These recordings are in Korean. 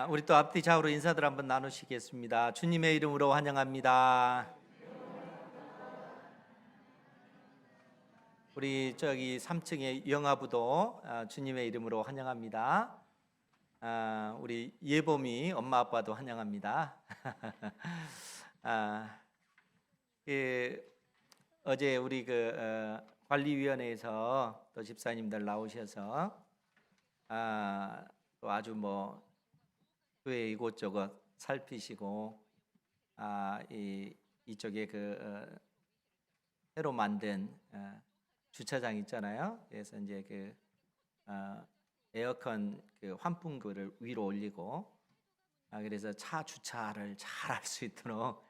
우리 또 앞뒤 좌우로 인사들 한번 나누시겠습니다. 주님의 이름으로 환영합니다. 우리 저기 3층의 영아부도 주님의 이름으로 환영합니다. 우리 예범이 엄마 아빠도 환영합니다. 어제 우리 관리위원회에서 또 집사님들 나오셔서 또 아주 교회 이곳저곳 살피시고 이쪽에 새로 만든 주차장 있잖아요. 그래서 이제 에어컨 환풍구를 위로 올리고 그래서 차 주차를 잘 할 수 있도록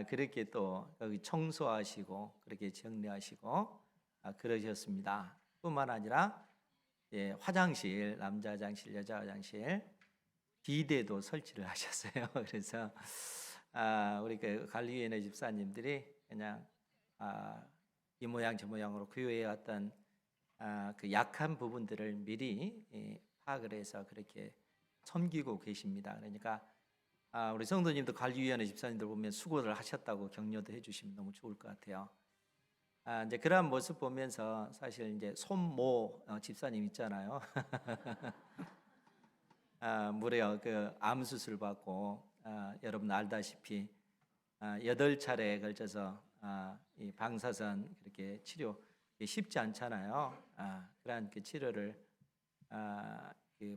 그렇게 또 여기 청소하시고 그렇게 정리하시고 그러셨습니다. 뿐만 아니라 화장실, 남자 화장실, 여자 화장실 비데도 설치를 하셨어요. 그래서 우리 관리위원회 집사님들이 그냥 이 모양 저 모양으로 교회의 어떤 그 약한 부분들을 미리 파악을 해서 그렇게 섬기고 계십니다. 그러니까 우리 성도님도 관리위원회 집사님들 보면 수고를 하셨다고 격려도 해주시면 너무 좋을 것 같아요. 이제 그러한 모습 보면서 사실 이제 손모 집사님 있잖아요. 무려 암 수술 받고 여러분 알다시피 8차례에 걸쳐서 이 방사선 그렇게 치료 쉽지 않잖아요. 그러한 치료를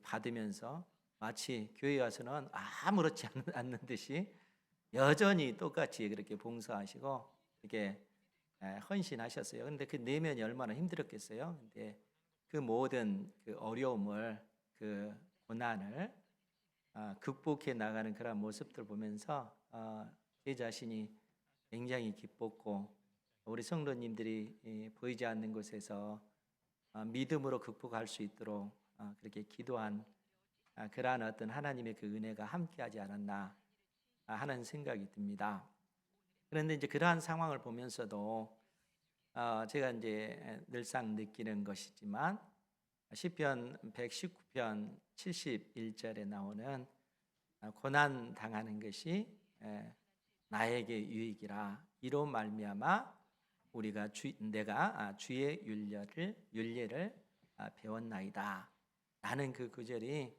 받으면서 마치 교회 와서는 아무렇지 않는 듯이 여전히 똑같이 그렇게 봉사하시고 이렇게 헌신하셨어요. 그런데 그 내면이 얼마나 힘들었겠어요. 근데 그 모든 어려움을 고난을 극복해 나가는 그런 모습들 보면서 제 자신이 굉장히 기뻤고 우리 성도님들이 보이지 않는 곳에서 믿음으로 극복할 수 있도록 그렇게 기도한 그러한 어떤 하나님의 그 은혜가 함께하지 않았나 하는 생각이 듭니다. 그런데 이제 그러한 상황을 보면서도 제가 이제 늘상 느끼는 것이지만 시편 119편 71절에 나오는 고난 당하는 것이 나에게 유익이라 이로 말미암아 내가 주의 윤례를 배웠나이다. 라는 그 구절이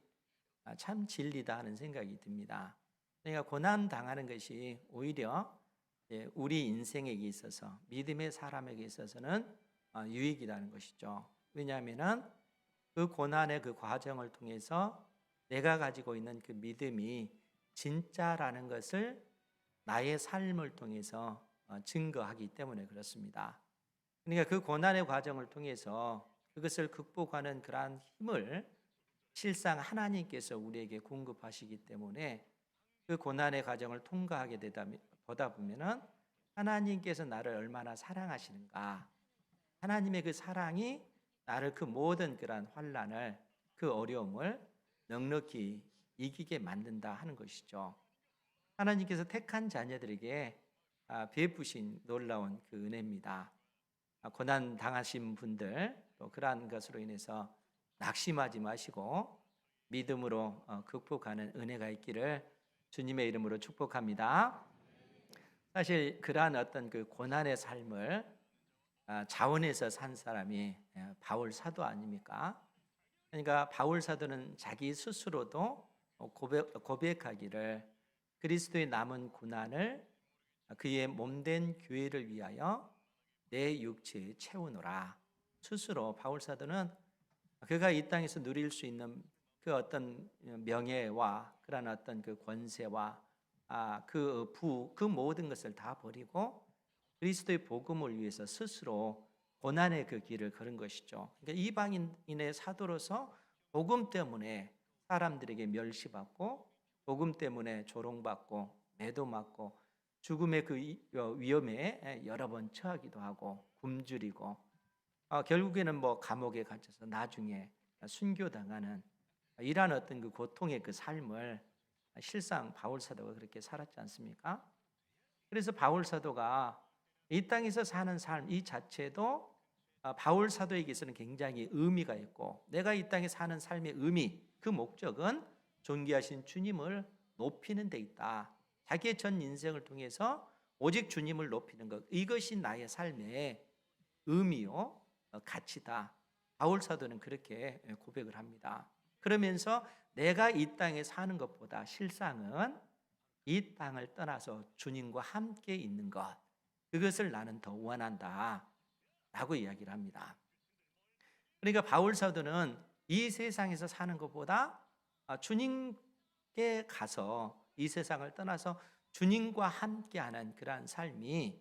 참 진리다 하는 생각이 듭니다. 그러니까 고난 당하는 것이 오히려 우리 인생에 있어서 믿음의 사람에게 있어서는 유익이라는 것이죠. 왜냐하면은 그 고난의 그 과정을 통해서 내가 가지고 있는 그 믿음이 진짜라는 것을 나의 삶을 통해서 증거하기 때문에 그렇습니다. 그러니까 그 고난의 과정을 통해서 그것을 극복하는 그러한 힘을 실상 하나님께서 우리에게 공급하시기 때문에 그 고난의 과정을 통과하게 보다 보면은 하나님께서 나를 얼마나 사랑하시는가, 하나님의 그 사랑이 나를 그 모든 그러한 환난을 그 어려움을 넉넉히 이기게 만든다 하는 것이죠. 하나님께서 택한 자녀들에게 베푸신 놀라운 그 은혜입니다. 고난 당하신 분들 또 그러한 것으로 인해서 낙심하지 마시고 믿음으로 극복하는 은혜가 있기를 주님의 이름으로 축복합니다. 사실 그러한 어떤 그 고난의 삶을 자원해서 산 사람이 바울 사도 아닙니까? 그러니까 바울 사도는 자기 스스로도 고백하기를 그리스도의 남은 고난을 그의 몸된 교회를 위하여 내 육체에 채우노라. 스스로 바울 사도는 그가 이 땅에서 누릴 수 있는 그 어떤 명예와 그런 어떤 그 권세와 그 모든 것을 다 버리고 그리스도의 복음을 위해서 스스로 고난의 그 길을 걸은 것이죠. 그러니까 이방인의 사도로서 복음 때문에 사람들에게 멸시받고 복음 때문에 조롱받고 매도맞고 죽음의 그 위험에 여러 번 처하기도 하고 굶주리고 결국에는 감옥에 갇혀서 나중에 순교당하는 이러한 어떤 그 고통의 그 삶을 실상 바울 사도가 그렇게 살았지 않습니까? 그래서 바울 사도가 이 땅에서 사는 삶 이 자체도 바울 사도에게서는 굉장히 의미가 있고 내가 이 땅에 사는 삶의 의미 그 목적은 존귀하신 주님을 높이는 데 있다. 자기의 전 인생을 통해서 오직 주님을 높이는 것, 이것이 나의 삶의 의미요, 가치다. 바울 사도는 그렇게 고백을 합니다. 그러면서 내가 이 땅에 사는 것보다 실상은 이 땅을 떠나서 주님과 함께 있는 것, 그것을 나는 더 원한다 라고 이야기를 합니다. 그러니까 바울 사도는 이 세상에서 사는 것보다 주님께 가서 이 세상을 떠나서 주님과 함께하는 그러한 삶이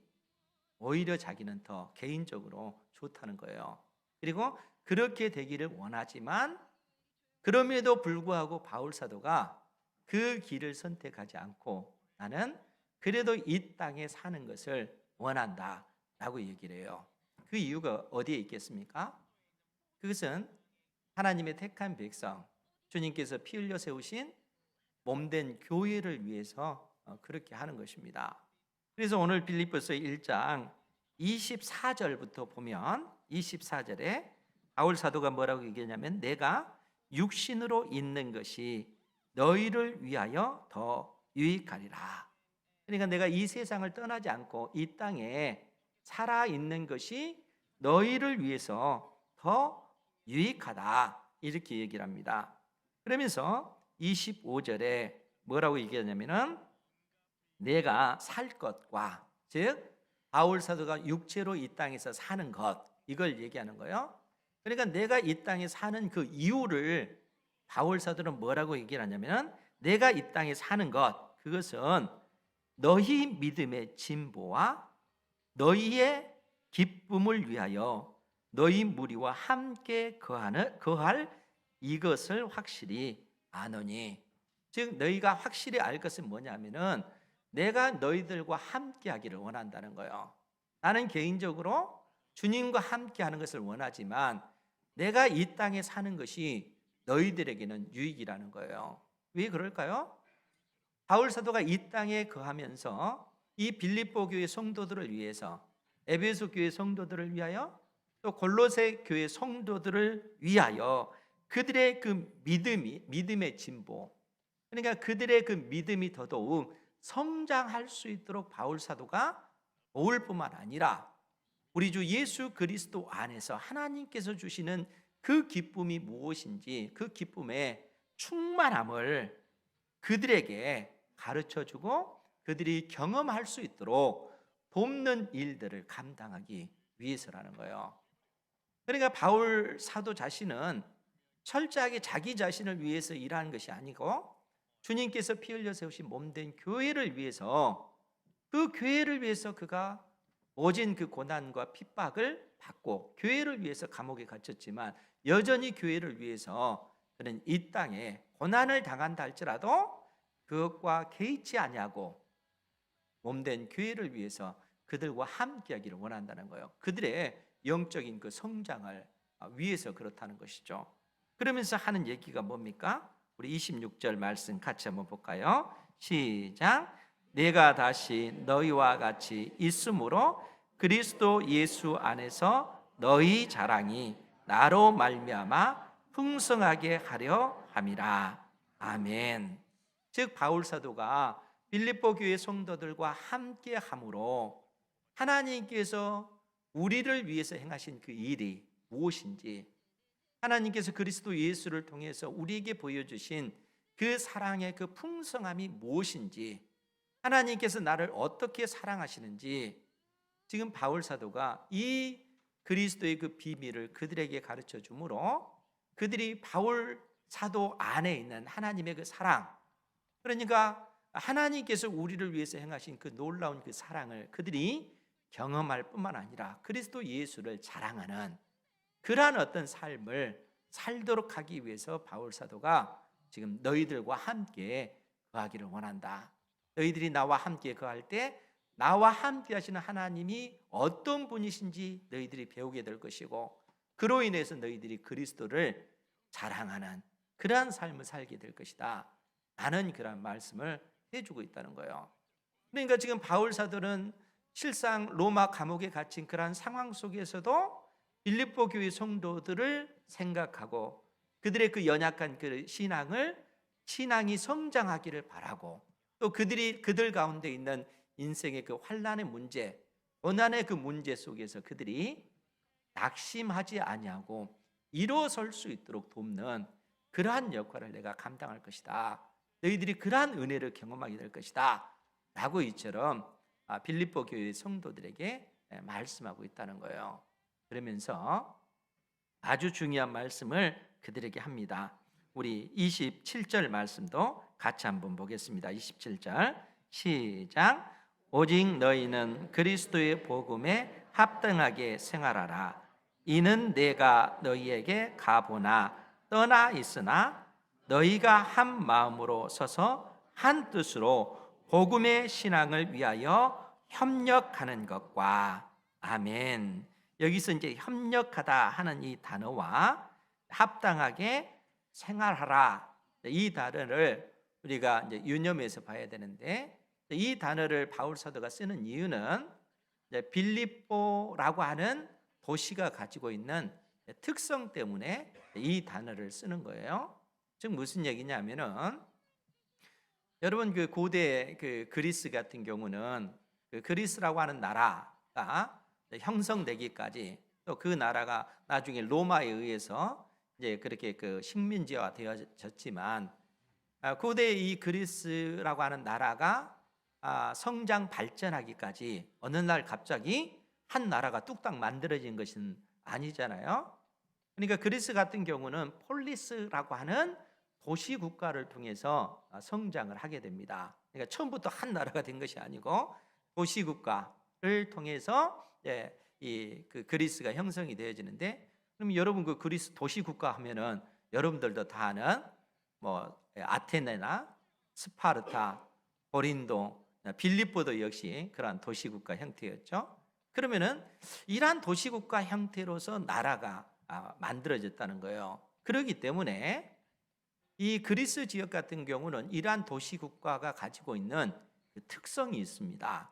오히려 자기는 더 개인적으로 좋다는 거예요. 그리고 그렇게 되기를 원하지만 그럼에도 불구하고 바울 사도가 그 길을 선택하지 않고 나는 그래도 이 땅에 사는 것을 원한다 라고 얘기를 해요. 그 이유가 어디에 있겠습니까? 그것은 하나님의 택한 백성, 주님께서 피 흘려 세우신 몸된 교회를 위해서 그렇게 하는 것입니다. 그래서 오늘 빌립보서 1장 24절부터 보면 24절에 바울 사도가 뭐라고 얘기하냐면 내가 육신으로 있는 것이 너희를 위하여 더 유익하리라. 그러니까 내가 이 세상을 떠나지 않고 이 땅에 살아있는 것이 너희를 위해서 더 유익하다 이렇게 얘기를 합니다. 그러면서 25절에 뭐라고 얘기하냐면은 내가 살 것과, 즉 바울 사도가 육체로 이 땅에서 사는 것, 이걸 얘기하는 거예요. 그러니까 내가 이 땅에 사는 그 이유를 바울 사도는 뭐라고 얘기를 하냐면 내가 이 땅에 사는 것, 그것은 너희 믿음의 진보와 너희의 기쁨을 위하여 너희 무리와 함께 거할 이것을 확실히 아노니. 즉 너희가 확실히 알 것은 뭐냐면은 내가 너희들과 함께 하기를 원한다는 거예요. 나는 개인적으로 주님과 함께 하는 것을 원하지만 내가 이 땅에 사는 것이 너희들에게는 유익이라는 거예요. 왜 그럴까요? 바울 사도가 이 땅에 거하면서 이 빌립보 교회 성도들을 위해서, 에베소 교회 성도들을 위하여, 또 골로새 교회 성도들을 위하여 그들의 그 믿음의 진보, 그러니까 그들의 그 믿음이 더더욱 성장할 수 있도록 바울 사도가 모을 뿐만 아니라 우리 주 예수 그리스도 안에서 하나님께서 주시는 그 기쁨이 무엇인지, 그 기쁨의 충만함을 그들에게 가르쳐주고 그들이 경험할 수 있도록 돕는 일들을 감당하기 위해서라는 거예요. 그러니까 바울 사도 자신은 철저하게 자기 자신을 위해서 일하는 것이 아니고 주님께서 피 흘려 세우신 몸된 교회를 위해서, 그 교회를 위해서 그가 오진 그 고난과 핍박을 받고 교회를 위해서 감옥에 갇혔지만 여전히 교회를 위해서 그는 이 땅에 고난을 당한다 할지라도 그것과 개의치 아니하고 몸된 교회를 위해서 그들과 함께하기를 원한다는 거예요. 그들의 영적인 그 성장을 위해서 그렇다는 것이죠. 그러면서 하는 얘기가 뭡니까? 우리 26절 말씀 같이 한번 볼까요? 시작. 내가 다시 너희와 같이 있으므로 그리스도 예수 안에서 너희 자랑이 나로 말미암아 풍성하게 하려 함이라. 아멘. 즉 바울 사도가 빌립보 교회 성도들과 함께 함으로 하나님께서 우리를 위해서 행하신 그 일이 무엇인지, 하나님께서 그리스도 예수를 통해서 우리에게 보여주신 그 사랑의 그 풍성함이 무엇인지, 하나님께서 나를 어떻게 사랑하시는지 지금 바울 사도가 이 그리스도의 그 비밀을 그들에게 가르쳐 주므로 그들이 바울 사도 안에 있는 하나님의 그 사랑, 그러니까 하나님께서 우리를 위해서 행하신 그 놀라운 그 사랑을 그들이 경험할 뿐만 아니라 그리스도 예수를 자랑하는 그러한 어떤 삶을 살도록 하기 위해서 바울 사도가 지금 너희들과 함께 거하기를 원한다. 너희들이 나와 함께 거할 때 나와 함께 하시는 하나님이 어떤 분이신지 너희들이 배우게 될 것이고 그로 인해서 너희들이 그리스도를 자랑하는 그러한 삶을 살게 될 것이다. 라는 그런 말씀을 해주고 있다는 거예요. 그러니까 지금 바울 사도는 실상 로마 감옥에 갇힌 그러한 상황 속에서도 빌립보 교회 성도들을 생각하고 그들의 그 연약한 그 신앙을 신앙이 성장하기를 바라고, 또 그들 가운데 있는 인생의 그 환난의 문제, 고난의 그 문제 속에서 그들이 낙심하지 아니하고 일어설 수 있도록 돕는 그러한 역할을 내가 감당할 것이다. 너희들이 그러한 은혜를 경험하게 될 것이다 라고 이처럼 빌립보 교회 성도들에게 말씀하고 있다는 거예요. 그러면서 아주 중요한 말씀을 그들에게 합니다. 우리 27절 말씀도 같이 한번 보겠습니다. 27절 시작. 오직 너희는 그리스도의 복음에 합당하게 생활하라. 이는 내가 너희에게 가보나 떠나 있으나 너희가 한 마음으로 서서 한 뜻으로 복음의 신앙을 위하여 협력하는 것과. 아멘. 여기서 이제 협력하다 하는 이 단어와 합당하게 생활하라, 이 단어를 우리가 이제 유념해서 봐야 되는데, 이 단어를 바울 사도가 쓰는 이유는 빌립보라고 하는 도시가 가지고 있는 특성 때문에 이 단어를 쓰는 거예요. 즉 무슨 얘기냐면은, 여러분 그 고대 그 그리스 같은 경우는 그 그리스라고 하는 나라가 형성되기까지, 또 그 나라가 나중에 로마에 의해서 이제 그렇게 그 식민지화 되어졌지만, 고대 이 그리스라고 하는 나라가 성장 발전하기까지 어느 날 갑자기 한 나라가 뚝딱 만들어진 것은 아니잖아요. 그러니까 그리스 같은 경우는 폴리스라고 하는 도시 국가를 통해서 성장을 하게 됩니다. 그러니까 처음부터 한 나라가 된 것이 아니고 도시 국가를 통해서 이 그 그리스가 형성이 되어지는데, 그럼 여러분 그 그리스 도시 국가 하면은 여러분들도 다 아는 뭐 아테네나 스파르타, 고린도, 빌립보도 역시 그러한 도시 국가 형태였죠. 그러면은 이러한 도시 국가 형태로서 나라가 만들어졌다는 거예요. 그렇기 때문에 이 그리스 지역 같은 경우는 이러한 도시 국가가 가지고 있는 그 특성이 있습니다.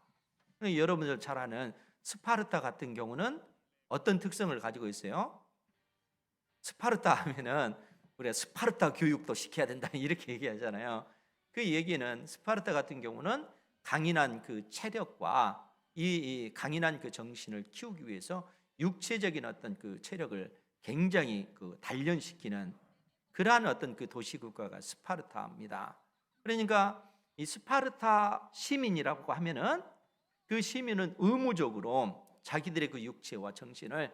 여러분들 잘 아는 스파르타 같은 경우는 어떤 특성을 가지고 있어요? 스파르타 하면은 우리가 스파르타 교육도 시켜야 된다 이렇게 얘기하잖아요. 그 얘기는 스파르타 같은 경우는 강인한 그 체력과 이 강인한 그 정신을 키우기 위해서 육체적인 어떤 그 체력을 굉장히 그 단련시키는 그러한 어떤 그 도시 국가가 스파르타입니다. 그러니까 이 스파르타 시민이라고 하면은 그 시민은 의무적으로 자기들의 그 육체와 정신을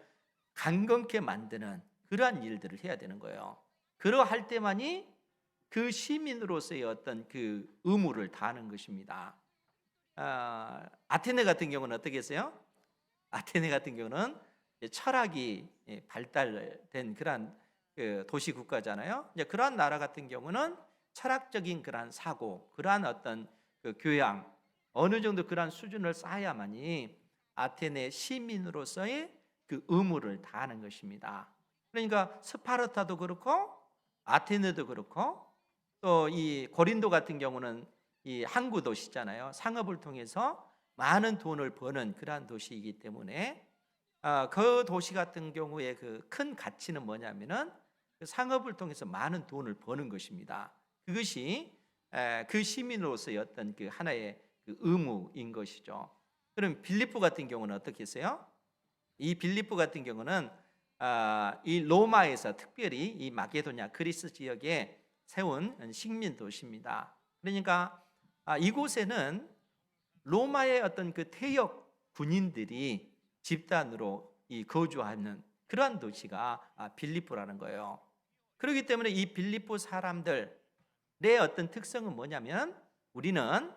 강건케 만드는 그러한 일들을 해야 되는 거예요. 그러할 때만이 그 시민으로서의 어떤 그 의무를 다하는 것입니다. 아테네 같은 경우는 어떻게 했어요? 아테네 같은 경우는 철학이 발달된 그러한 그 도시 국가잖아요. 이제 그러한 나라 같은 경우는 철학적인 그러한 사고, 그러한 어떤 그 교양, 어느 정도 그러한 수준을 쌓아야만이 아테네 시민으로서의 그 의무를 다하는 것입니다. 그러니까 스파르타도 그렇고 아테네도 그렇고 또 이 고린도 같은 경우는 이 항구 도시잖아요. 상업을 통해서 많은 돈을 버는 그러한 도시이기 때문에 그 도시 같은 경우에 그 큰 가치는 뭐냐면은 그 상업을 통해서 많은 돈을 버는 것입니다. 그것이 그 시민으로서의 어떤 그 하나의 그 의무인 것이죠. 그럼 빌립보 같은 경우는 어떻게 했어요? 이 빌립보 같은 경우는 이 로마에서 특별히 이 마게도냐 그리스 지역에 세운 식민 도시입니다. 그러니까 이곳에는 로마의 어떤 그 퇴역 군인들이 집단으로 이 거주하는 그러한 도시가 빌립보라는 거예요. 그렇기 때문에 이 빌립보 사람들의 어떤 특성은 뭐냐면, 우리는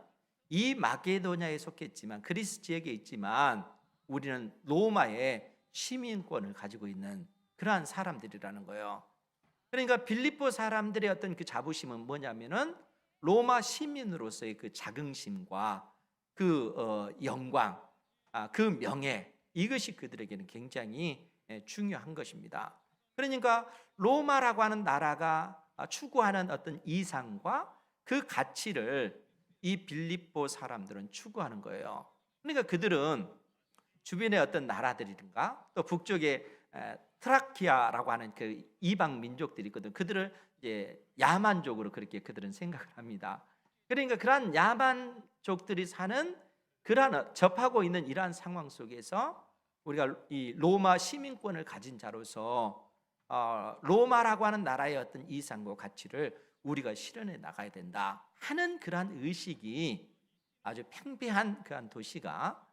이 마게도냐에 속했지만 그리스 지역에 있지만 우리는 로마의 시민권을 가지고 있는 그러한 사람들이라는 거예요. 그러니까 빌립보 사람들의 어떤 그 자부심은 뭐냐면은 로마 시민으로서의 그 자긍심과 그 영광, 그 명예, 이것이 그들에게는 굉장히 중요한 것입니다. 그러니까 로마라고 하는 나라가 추구하는 어떤 이상과 그 가치를 이 빌립보 사람들은 추구하는 거예요. 그러니까 그들은 주변의 어떤 나라들이든가 또 북쪽에 트라키아라고 하는 그 이방 민족들이 있거든. 그들을 이제 야만족으로 그렇게 그들은 생각을 합니다. 그러니까 그러한 야만족들이 사는 그러한 접하고 있는 이러한 상황 속에서 우리가 이 로마 시민권을 가진 자로서 로마라고 하는 나라의 어떤 이상과 가치를 우리가 실현해 나가야 된다 하는 그러한 의식이 아주 팽배한 그러한 도시가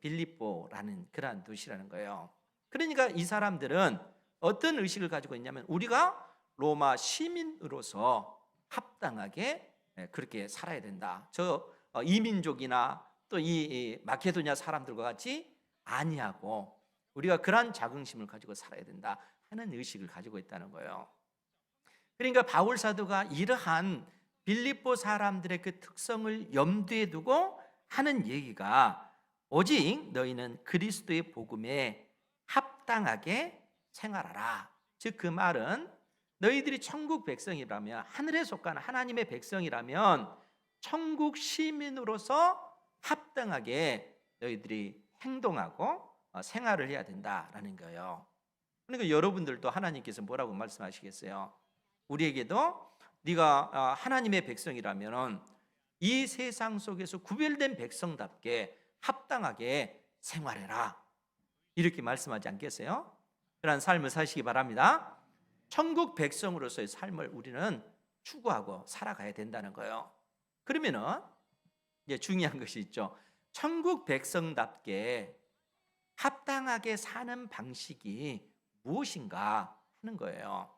빌립보라는 그러한 도시라는 거예요. 그러니까 이 사람들은 어떤 의식을 가지고 있냐면 우리가 로마 시민으로서 합당하게 그렇게 살아야 된다. 저 이민족이나 또 이 마케도니아 사람들과 같이 아니하고 우리가 그러한 자긍심을 가지고 살아야 된다 하는 의식을 가지고 있다는 거예요. 그러니까 바울 사도가 이러한 빌립보 사람들의 그 특성을 염두에 두고 하는 얘기가 오직 너희는 그리스도의 복음에 합당하게 생활하라. 즉 그 말은 너희들이 천국 백성이라면, 하늘에 속한 하나님의 백성이라면 천국 시민으로서 합당하게 너희들이 행동하고 생활을 해야 된다라는 거예요. 그러니까 여러분들도 하나님께서 뭐라고 말씀하시겠어요? 우리에게도 네가 하나님의 백성이라면 이 세상 속에서 구별된 백성답게 합당하게 생활해라, 이렇게 말씀하지 않겠어요? 그런 삶을 사시기 바랍니다. 천국 백성으로서의 삶을 우리는 추구하고 살아가야 된다는 거예요. 그러면은 이제 중요한 것이 있죠. 천국 백성답게 합당하게 사는 방식이 무엇인가 하는 거예요.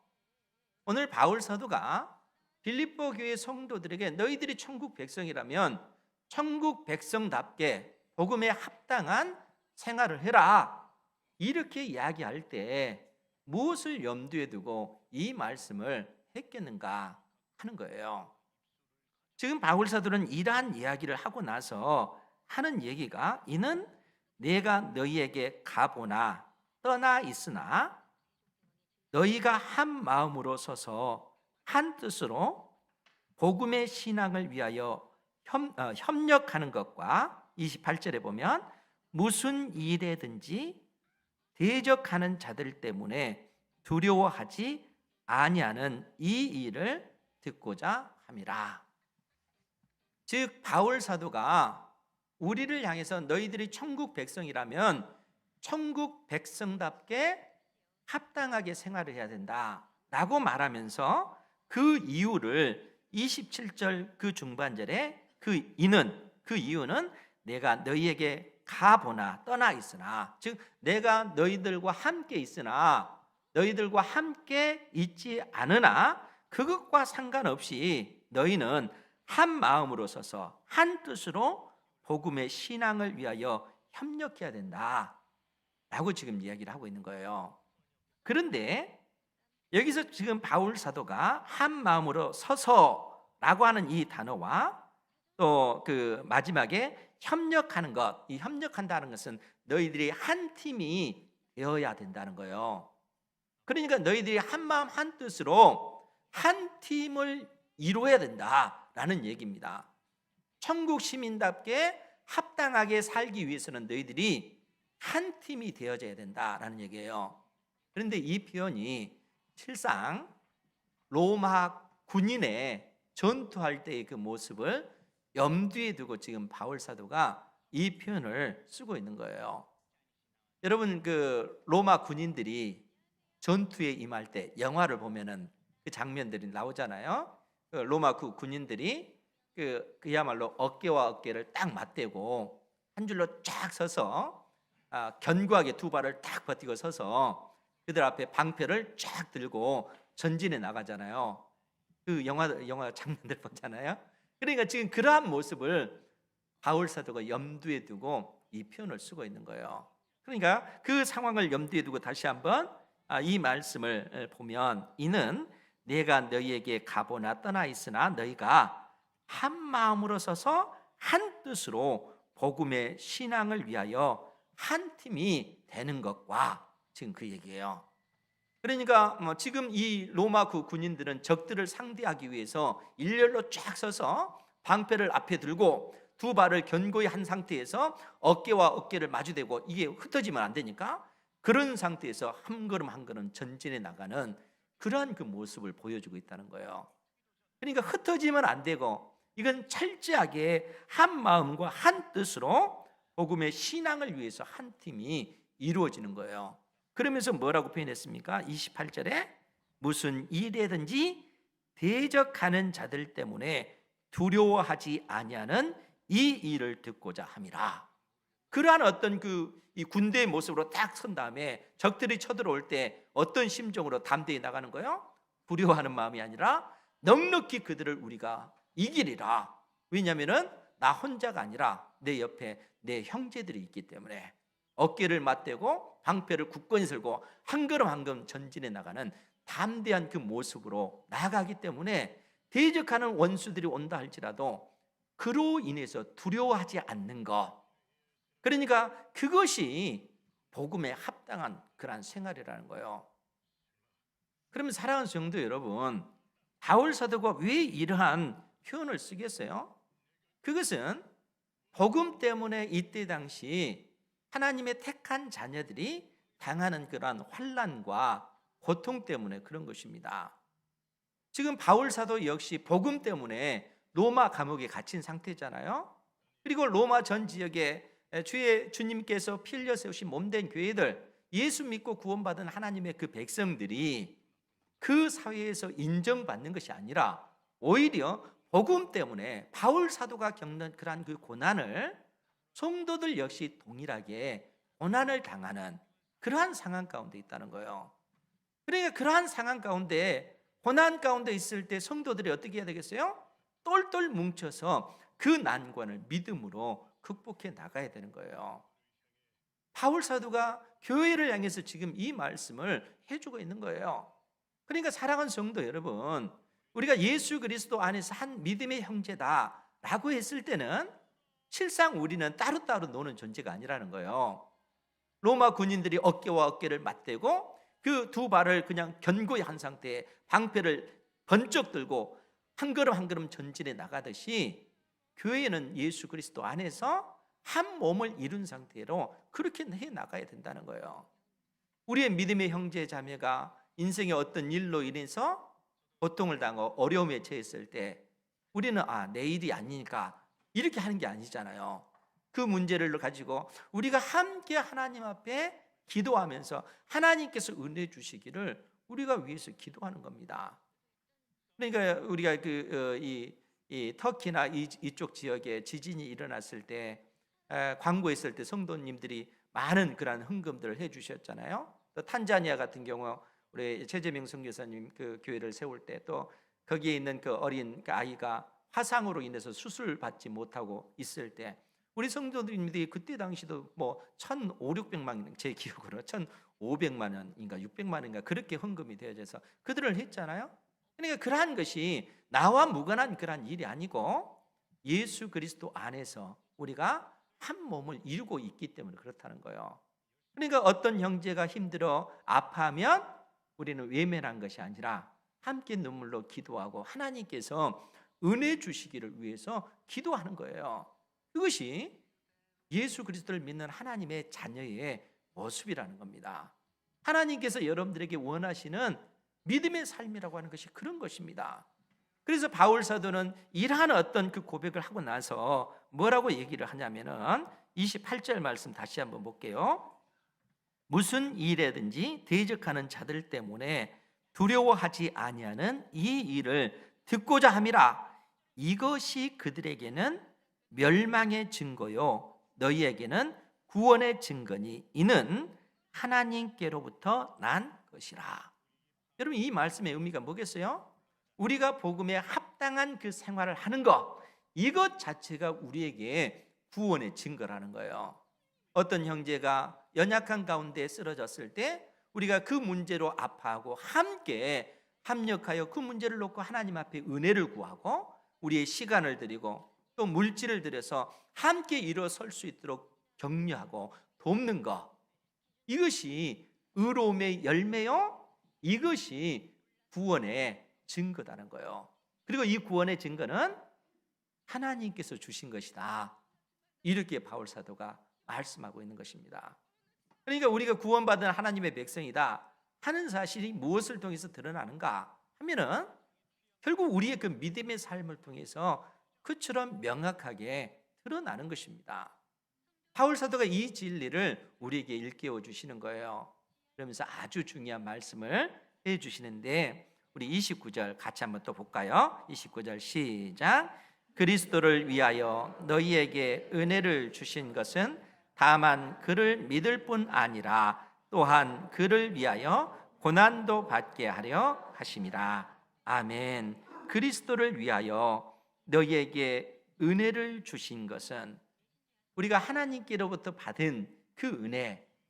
오늘 바울 사도가 빌립보 교회 성도들에게 너희들이 천국 백성이라면 천국 백성답게 복음에 합당한 생활을 해라, 이렇게 이야기할 때 무엇을 염두에 두고 이 말씀을 했겠는가 하는 거예요. 지금 바울 사도는 이러한 이야기를 하고 나서 하는 얘기가 이는 내가 너희에게 가보나 떠나 있으나 너희가 한 마음으로 서서 한 뜻으로 복음의 신앙을 위하여 협력하는 것과 28절에 보면 무슨 일에든지 대적하는 자들 때문에 두려워하지 아니하는 이 일을 듣고자 함이라. 즉 바울 사도가 우리를 향해서 너희들이 천국 백성이라면 천국 백성답게 합당하게 생활을 해야 된다라고 말하면서 그 이유를 27절 그 중반절에 그 이유는 내가 너희에게 가보나 떠나 있으나, 즉 내가 너희들과 함께 있으나 너희들과 함께 있지 않으나 그것과 상관없이 너희는 한 마음으로 서서 한 뜻으로 복음의 신앙을 위하여 협력해야 된다라고 지금 이야기를 하고 있는 거예요. 그런데 여기서 지금 바울 사도가 한 마음으로 서서라고 하는 이 단어와 또 그 마지막에 협력하는 것, 이 협력한다는 것은 너희들이 한 팀이 되어야 된다는 거예요. 그러니까 너희들이 한 마음 한 뜻으로 한 팀을 이루어야 된다라는 얘기입니다. 천국 시민답게 합당하게 살기 위해서는 너희들이 한 팀이 되어져야 된다라는 얘기예요. 그런데 이 표현이 실상 로마 군인의 전투할 때의 그 모습을 염두에 두고 지금 바울 사도가 이 표현을 쓰고 있는 거예요. 여러분 그 로마 군인들이 전투에 임할 때 영화를 보면은 그 장면들이 나오잖아요. 그 로마 그 군인들이 그야말로 어깨와 어깨를 딱 맞대고 한 줄로 쫙 서서 견고하게 두 발을 딱 버티고 서서 그들 앞에 방패를 쫙 들고 전진해 나가잖아요. 그 영화 장면들 보잖아요. 그러니까 지금 그러한 모습을 바울 사도가 염두에 두고 이 표현을 쓰고 있는 거예요. 그러니까 그 상황을 염두에 두고 다시 한번 이 말씀을 보면 이는 내가 너희에게 가보나 떠나 있으나 너희가 한 마음으로 서서 한 뜻으로 복음의 신앙을 위하여 한 팀이 되는 것과 지금 그 얘기예요. 그러니까 지금 이 로마 그 군인들은 적들을 상대하기 위해서 일렬로 쫙 서서 방패를 앞에 들고 두 발을 견고히 한 상태에서 어깨와 어깨를 마주대고 이게 흩어지면 안 되니까 그런 상태에서 한 걸음 한 걸음 전진해 나가는 그러한 그 모습을 보여주고 있다는 거예요. 그러니까 흩어지면 안 되고, 이건 철저하게 한 마음과 한 뜻으로 복음의 신앙을 위해서 한 팀이 이루어지는 거예요. 그러면서 뭐라고 표현했습니까? 28절에 무슨 일이든지 대적하는 자들 때문에 두려워하지 아니하는 이 일을 듣고자 함이라. 그러한 어떤 이 군대의 모습으로 딱 선 다음에 적들이 쳐들어올 때 어떤 심정으로 담대히 나가는 거예요? 두려워하는 마음이 아니라 넉넉히 그들을 우리가 이기리라. 왜냐하면 나 혼자가 아니라 내 옆에 내 형제들이 있기 때문에 어깨를 맞대고 방패를 굳건히 들고 한 걸음 한 걸음 전진해 나가는 담대한 그 모습으로 나가기 때문에 대적하는 원수들이 온다 할지라도 그로 인해서 두려워하지 않는 것, 그러니까 그것이 복음에 합당한 그러한 생활이라는 거예요. 그러면 사랑하는 성도 여러분, 바울 사도가 왜 이러한 표현을 쓰겠어요? 그것은 복음 때문에 이때 당시 하나님의 택한 자녀들이 당하는 그러한 환난과 고통 때문에 그런 것입니다. 지금 바울 사도 역시 복음 때문에 로마 감옥에 갇힌 상태잖아요. 그리고 로마 전 지역에 주님께서 피 흘려 세우신 몸된 교회들, 예수 믿고 구원받은 하나님의 그 백성들이 그 사회에서 인정받는 것이 아니라 오히려 복음 때문에 바울 사도가 겪는 그러한 그 고난을 성도들 역시 동일하게 고난을 당하는 그러한 상황 가운데 있다는 거예요. 그러니까 그러한 상황 가운데, 고난 가운데 있을 때 성도들이 어떻게 해야 되겠어요? 똘똘 뭉쳐서 그 난관을 믿음으로 극복해 나가야 되는 거예요. 바울 사도가 교회를 향해서 지금 이 말씀을 해주고 있는 거예요. 그러니까 사랑하는 성도 여러분, 우리가 예수 그리스도 안에서 한 믿음의 형제다라고 했을 때는 실상 우리는 따로따로 노는 존재가 아니라는 거예요. 로마 군인들이 어깨와 어깨를 맞대고 그 두 발을 그냥 견고히 한 상태에 방패를 번쩍 들고 한 걸음 한 걸음 전진해 나가듯이 교회는 예수 그리스도 안에서 한 몸을 이룬 상태로 그렇게 해 나가야 된다는 거예요. 우리의 믿음의 형제 자매가 인생의 어떤 일로 인해서 고통을 당하고 어려움에 처했을 때 우리는 내 일이 아니니까 이렇게 하는 게 아니잖아요. 그 문제를 가지고 우리가 함께 하나님 앞에 기도하면서 하나님께서 은혜 주시기를 우리가 위해서 기도하는 겁니다. 그러니까 우리가 이 터키나 이쪽 지역에 지진이 일어났을 때 광고했을 때 성도님들이 많은 그러한 헌금들을 해주셨잖아요. 또 탄자니아 같은 경우 우리 최재명 선교사님 그 교회를 세울 때 또 거기에 있는 그 어린 그 아이가 화상으로 인해서 수술 받지 못하고 있을 때 우리 성도님들이 그때 당시도 뭐 1,500~600만 원, 제 기억으로 1,500만 원인가 600만 원인가 그렇게 헌금이 되어져서 그들을 했잖아요. 그러니까 그러한 것이 나와 무관한 그러한 일이 아니고 예수 그리스도 안에서 우리가 한 몸을 이루고 있기 때문에 그렇다는 거예요. 그러니까 어떤 형제가 힘들어 아파하면 우리는 외면한 것이 아니라 함께 눈물로 기도하고 하나님께서 은혜 주시기를 위해서 기도하는 거예요. 그것이 예수 그리스도를 믿는 하나님의 자녀의 모습이라는 겁니다. 하나님께서 여러분들에게 원하시는 믿음의 삶이라고 하는 것이 그런 것입니다. 그래서 바울 사도는 이러한 어떤 그 고백을 하고 나서 뭐라고 얘기를 하냐면은 28절 말씀 다시 한번 볼게요. 무슨 일에든지 대적하는 자들 때문에 두려워하지 아니하는 이 일을 듣고자 함이라. 이것이 그들에게는 멸망의 증거요 너희에게는 구원의 증거니 이는 하나님께로부터 난 것이라. 여러분, 이 말씀의 의미가 뭐겠어요? 우리가 복음에 합당한 그 생활을 하는 것, 이것 자체가 우리에게 구원의 증거라는 거예요. 어떤 형제가 연약한 가운데 쓰러졌을 때 우리가 그 문제로 아파하고 함께 합력하여 그 문제를 놓고 하나님 앞에 은혜를 구하고 우리의 시간을 드리고 또 물질을 들여서 함께 일어설 수 있도록 격려하고 돕는 것, 이것이 의로움의 열매요, 이것이 구원의 증거다는 거예요. 그리고 이 구원의 증거는 하나님께서 주신 것이다, 이렇게 바울 사도가 말씀하고 있는 것입니다. 그러니까 우리가 구원받은 하나님의 백성이다, 하는 사실이 무엇을 통해서 드러나는가 하면은 결국 우리의 그 믿음의 삶을 통해서 그처럼 명확하게 드러나는 것입니다. 바울 사도가 이 진리를 우리에게 일깨워 주시는 거예요. 그러면서 아주 중요한 말씀을 해 주시는데 우리 29절 같이 한번 또 볼까요? 29절 시작. 그리스도를 위하여 너희에게 은혜를 주신 것은 다만 그를 믿을 뿐 아니라 또한 그를 위하여 고난도 받게 하려 하심이라. 아멘. 그리스도를 위하여 너희에게 은혜를 주신 것은 우리가 하나님께로부터 받은 그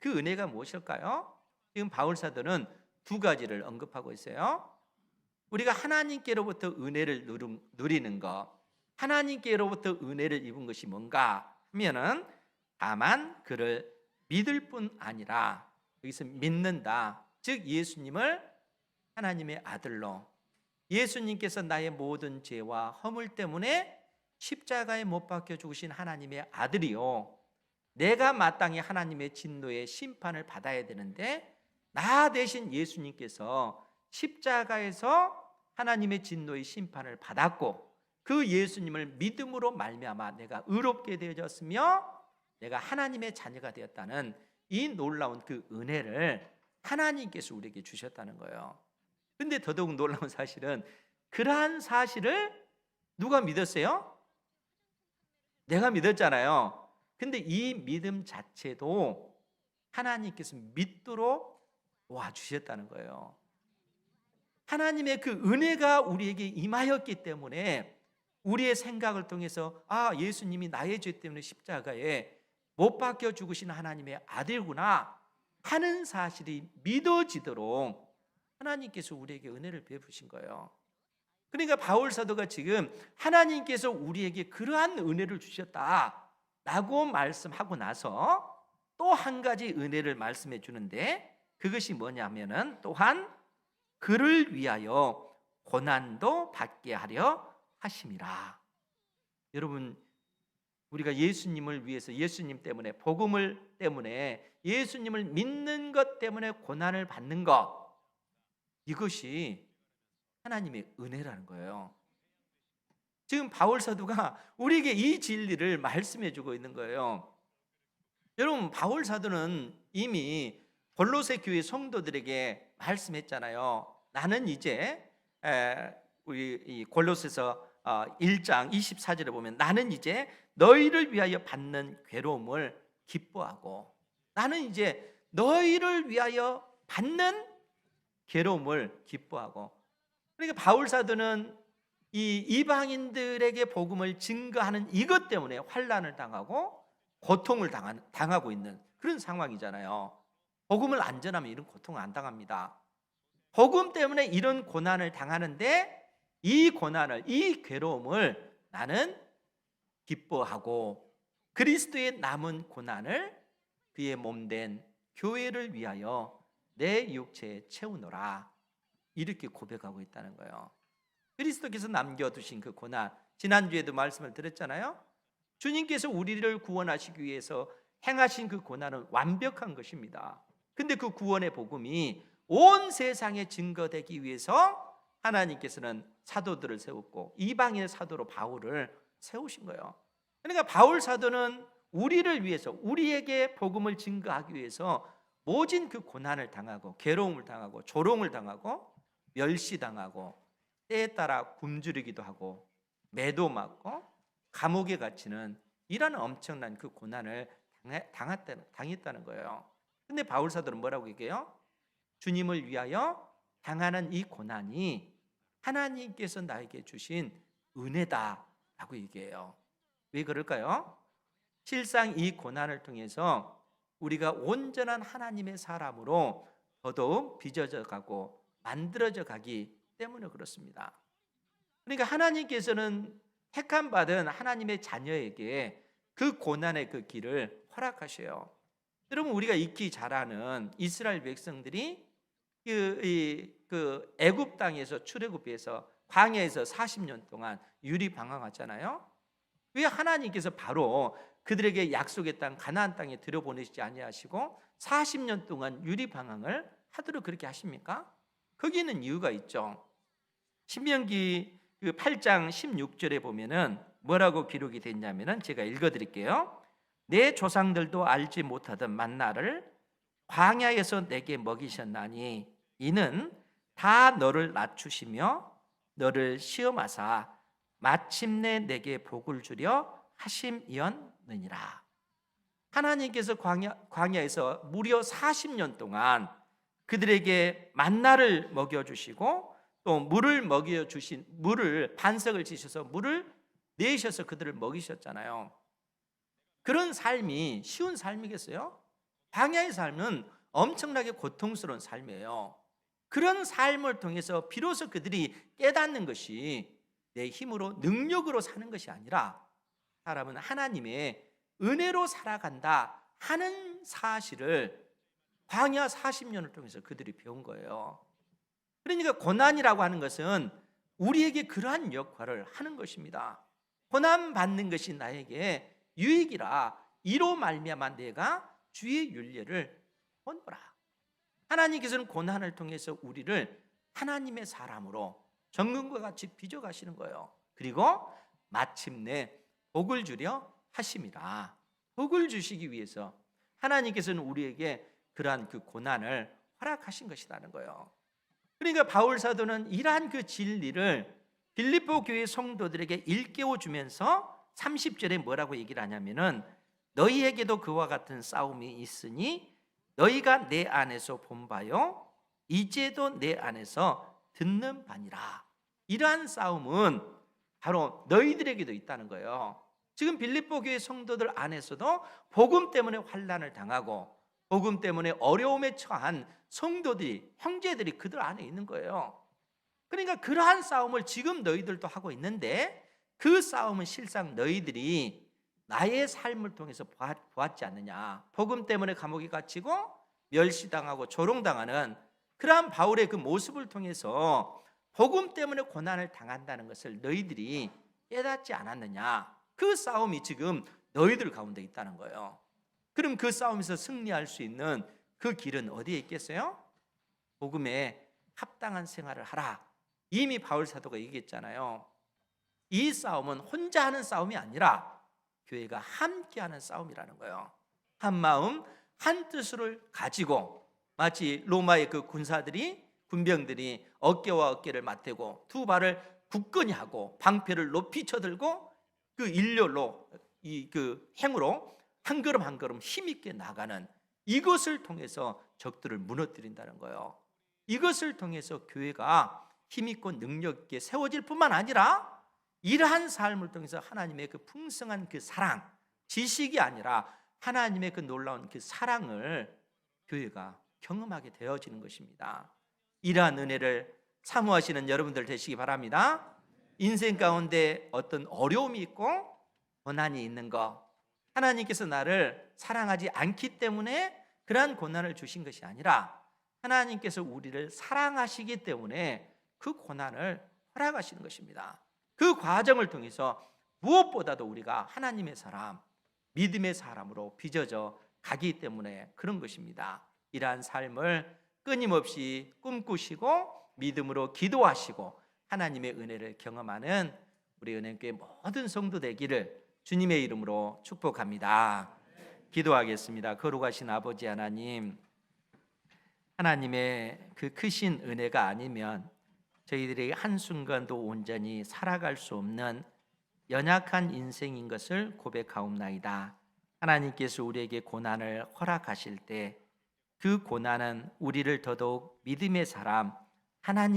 은혜가 무엇일까요? 지금 바울 사도는 두 가지를 언급하고 있어요. 우리가 하나님께로부터 은혜를 누리는 것, 하나님께로부터 은혜를 입은 것이 뭔가 하면은 다만 그를 믿을 뿐 아니라, 여기서 믿는다, 즉 예수님을 하나님의 아들로, 예수님께서 나의 모든 죄와 허물 때문에 십자가에 못 박혀 죽으신 하나님의 아들이요, 내가 마땅히 하나님의 진노의 심판을 받아야 되는데 나 대신 예수님께서 십자가에서 하나님의 진노의 심판을 받았고 그 예수님을 믿음으로 말미암아 내가 의롭게 되어졌으며 내가 하나님의 자녀가 되었다는 이 놀라운 그 은혜를 하나님께서 우리에게 주셨다는 거예요. 근데 더더욱 놀라운 사실은 그러한 사실을 누가 믿었어요? 내가 믿었잖아요. 근데 이 믿음 자체도 하나님께서 믿도록 도와주셨다는 거예요. 하나님의 그 은혜가 우리에게 임하였기 때문에 우리의 생각을 통해서 예수님이 나의 죄 때문에 십자가에 못 박혀 죽으신 하나님의 아들구나 하는 사실이 믿어지도록 하나님께서 우리에게 은혜를 베푸신 거예요. 그러니까 바울 사도가 지금 하나님께서 우리에게 그러한 은혜를 주셨다라고 말씀하고 나서 또 한 가지 은혜를 말씀해 주는데 그것이 뭐냐면은 또한 그를 위하여 고난도 받게 하려 하심이라. 여러분, 우리가 예수님을 위해서, 예수님 때문에, 복음을 때문에, 예수님을 믿는 것 때문에 고난을 받는 것, 이것이 하나님의 은혜라는 거예요. 지금 바울 사도가 우리에게 이 진리를 말씀해 주고 있는 거예요. 여러분, 바울 사도는 이미 골로새 교회 성도들에게 말씀했잖아요. 나는 이제 우리 이 골로새서 1장 24절에 보면 나는 이제 너희를 위하여 받는 괴로움을 기뻐하고 나는 이제 너희를 위하여 받는 괴로움을 기뻐하고, 그러니까 바울 사도는 이 이방인들에게 복음을 증거하는 이것 때문에 환난을 당하고 고통을 당하고 있는 그런 상황이잖아요. 복음을 안 전하면 이런 고통을 안 당합니다. 복음 때문에 이런 고난을 당하는데 이 고난을, 이 괴로움을 나는 기뻐하고 그리스도의 남은 고난을 그의 몸된 교회를 위하여 내 육체에 채우노라, 이렇게 고백하고 있다는 거예요. 그리스도께서 남겨두신 그 고난, 지난주에도 말씀을 드렸잖아요. 주님께서 우리를 구원하시기 위해서 행하신 그 고난은 완벽한 것입니다. 근데 그 구원의 복음이 온 세상에 증거되기 위해서 하나님께서는 사도들을 세웠고 이방인의 사도로 바울을 세우신 거예요. 그러니까 바울 사도는 우리를 위해서, 우리에게 복음을 증거하기 위해서 모진 그 고난을 당하고 괴로움을 당하고 조롱을 당하고 멸시당하고 때에 따라 굶주리기도 하고 매도 맞고 감옥에 갇히는 이런 엄청난 그 고난을 당했다는 거예요. 근데 바울 사도는 뭐라고 얘기해요? 주님을 위하여 당하는 이 고난이 하나님께서 나에게 주신 은혜다라고 얘기해요. 왜 그럴까요? 실상 이 고난을 통해서 우리가 온전한 하나님의 사람으로 더더욱 빚어져 가고 만들어져 가기 때문에 그렇습니다. 그러니까 하나님께서는 택함 받은 하나님의 자녀에게 그 고난의 그 길을 허락하셔요. 여러분, 우리가 익히 잘 아는 이스라엘 백성들이 그 애굽 땅에서 출애굽해서 광야에서 40년 동안 유리 방황하잖아요. 왜 하나님께서 바로 그들에게 약속의 땅 가나안 땅에 들여보내시지 아니하시고 40년 동안 유리 방황을 하도록 그렇게 하십니까? 거기는 이유가 있죠. 신명기 그 8장 16절에 보면은 뭐라고 기록이 됐냐면은 제가 읽어드릴게요. 내 조상들도 알지 못하던 만나를 광야에서 내게 먹이셨나니 이는 다 너를 낮추시며 너를 시험하사 마침내 내게 복을 주려 하심이었느니라. 하나님께서 광야에서 무려 40년 동안 그들에게 만나를 먹여주시고 또 물을 먹여주신 물을 반석을 지셔서 물을 내셔서 그들을 먹이셨잖아요. 그런 삶이 쉬운 삶이겠어요? 광야의 삶은 엄청나게 고통스러운 삶이에요. 그런 삶을 통해서 비로소 그들이 깨닫는 것이 내 힘으로 능력으로 사는 것이 아니라 사람은 하나님의 은혜로 살아간다 하는 사실을 광야 40년을 통해서 그들이 배운 거예요. 그러니까 고난이라고 하는 것은 우리에게 그러한 역할을 하는 것입니다. 고난 받는 것이 나에게 유익이라 이로 말미암아 내가 주의 윤례를 본보라. 하나님께서는 고난을 통해서 우리를 하나님의 사람으로 정금과 같이 빚어가시는 거예요. 그리고 마침내 복을 주려 하심이라. 복을 주시기 위해서 하나님께서는 우리에게 그러한 그 고난을 허락하신 것이라는 거예요. 그러니까 바울 사도는 이러한 그 진리를 빌립보 교회 성도들에게 일깨워 주면서 30절에 뭐라고 얘기를 하냐면은 너희에게도 그와 같은 싸움이 있으니 너희가 내 안에서 본 바요 이제도 내 안에서 듣는 바니라. 이러한 싸움은 바로 너희들에게도 있다는 거예요. 지금 빌립보 교회 성도들 안에서도 복음 때문에 환난을 당하고 복음 때문에 어려움에 처한 성도들이 형제들이 그들 안에 있는 거예요. 그러니까 그러한 싸움을 지금 너희들도 하고 있는데 그 싸움은 실상 너희들이 나의 삶을 통해서 보았지 않느냐. 복음 때문에 감옥에 갇히고 멸시당하고 조롱당하는 그러한 바울의 그 모습을 통해서 복음 때문에 고난을 당한다는 것을 너희들이 깨닫지 않았느냐. 그 싸움이 지금 너희들 가운데 있다는 거예요. 그럼 그 싸움에서 승리할 수 있는 그 길은 어디에 있겠어요? 복음에 합당한 생활을 하라. 이미 바울 사도가 얘기했잖아요. 이 싸움은 혼자 하는 싸움이 아니라 교회가 함께하는 싸움이라는 거예요. 한 마음 한 뜻을 가지고 마치 로마의 그 군병들이 어깨와 어깨를 맞대고 두 발을 굳건히 하고 방패를 높이 쳐들고 그 일렬로 그 행으로 한 걸음 한 걸음 힘있게 나가는 이것을 통해서 적들을 무너뜨린다는 거예요. 이것을 통해서 교회가 힘있고 능력 있게 세워질 뿐만 아니라 이러한 삶을 통해서 하나님의 그 풍성한 그 사랑, 지식이 아니라 하나님의 그 놀라운 그 사랑을 교회가 경험하게 되어지는 것입니다. 이러한 은혜를 사모하시는 여러분들 되시기 바랍니다. 인생 가운데 어떤 어려움이 있고 고난이 있는 거, 하나님께서 나를 사랑하지 않기 때문에 그러한 고난을 주신 것이 아니라 하나님께서 우리를 사랑하시기 때문에 그 고난을 허락하시는 것입니다. 그 과정을 통해서 무엇보다도 우리가 하나님의 사람, 믿음의 사람으로 빚어져 가기 때문에 그런 것입니다. 이러한 삶을 끊임없이 꿈꾸시고 믿음으로 기도하시고 하나님의 은혜를 경험하는 우리 은행교회 모든 성도 되기를 주님의 이름으로 축복합니다. 기도하겠습니다. 거룩하신 아버지 하나님, 하나님의 그 크신 은혜가 아니면 저희들이 한순간도 온전히 살아갈 수 없는 연약한 인생인 것을 고백하옵나이다. 하나님께서 우리에게 고난을 허락하실 때 그 고난은 우리를 더더욱 믿음의 사람, 하나님